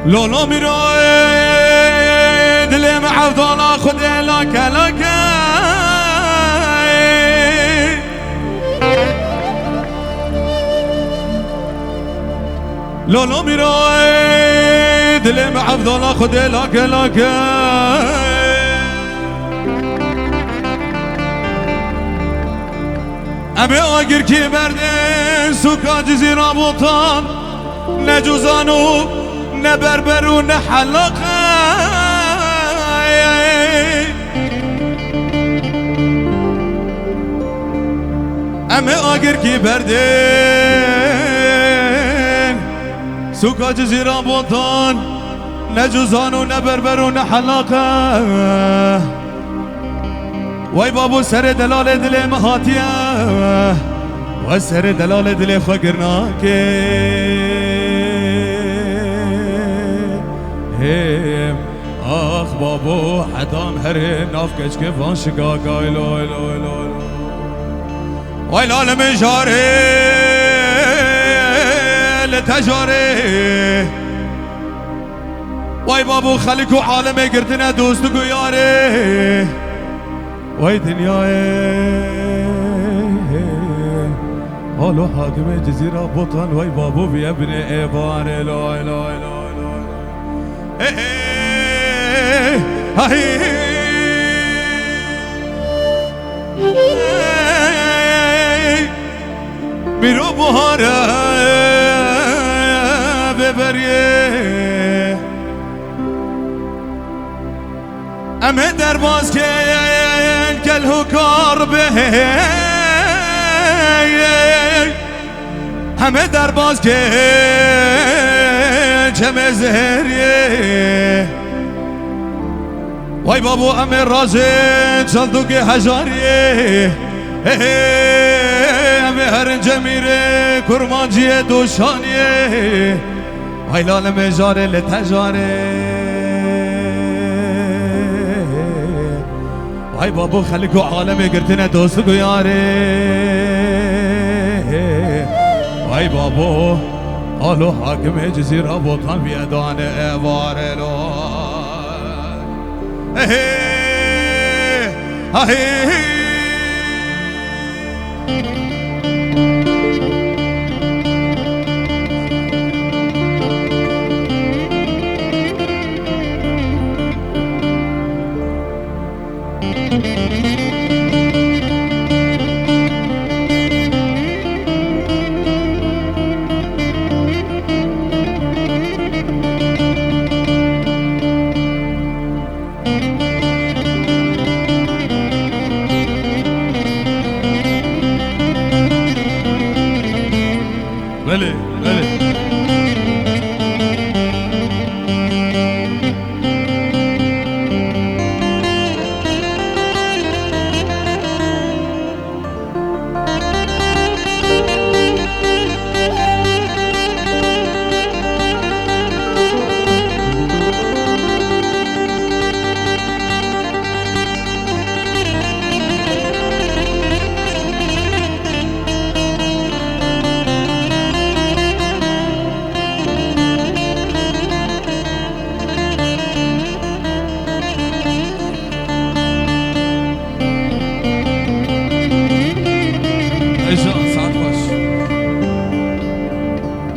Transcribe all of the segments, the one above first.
لولو میرای دل معفضانا خود لاکه لاکه لولو میرای دل معفضانا خود لاکه لاکه امه آگیر کی برده سوکا جزی رابطان نجوزانو نبربرو نحلقه امه آگیر کی بردن سوکا جزی رابطان نجوزانو نبربرو نحلقه وای بابو سر دلال دل مهاتیه و سر دلال دل خگرناکه هم آخ بابو حتام هر ناف کچ که وان شگاگا ایلو ایلو ایلو وای لال من جاره لتجاره وای بابو خلق و عالم گردنه دوست و یاره وای دنیای حالو حاکم جزیره بطن وای بابو بی ابن ایوان لا لا لا میرو بهاره ببریه امه در باز که کلهو کار به همه در باز که چمه زهریه وای بابو امه رازه چلدو که هزاریه امه هر جمیره کرمانجیه دوشانیه وای لال مجاره لتجاره وای بابو خلق و عالم گرتنه دوست و یاره وای بابو حالو حاکم جزیره بطن بیادان ایواره لو بله بله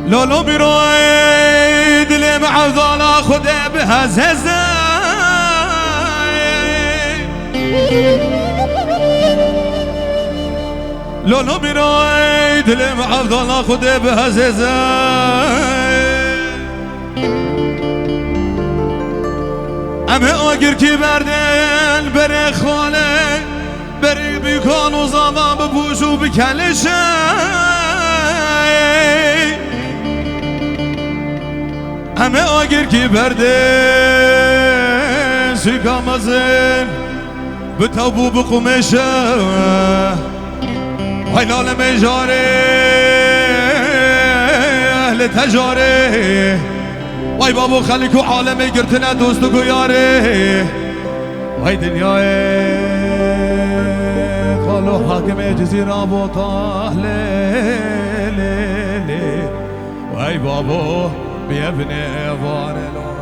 لولو میروی دل معوضانا خوده به هزهزه لولو میروی دل معوضانا خوده به هزهزه امه آگیر کی بردن بره خانه بره بیکان و زمان بپوشو بکلشه همه آگیر کی برده سیکا مزن به تابو بقومشه وای لال مجاره اهل تجاره وای بابو خلق و عالم گرتنه دوست و یاره وای دنیای خالو حاکم جزیره بطاله وای بابو بیا ابن وارلو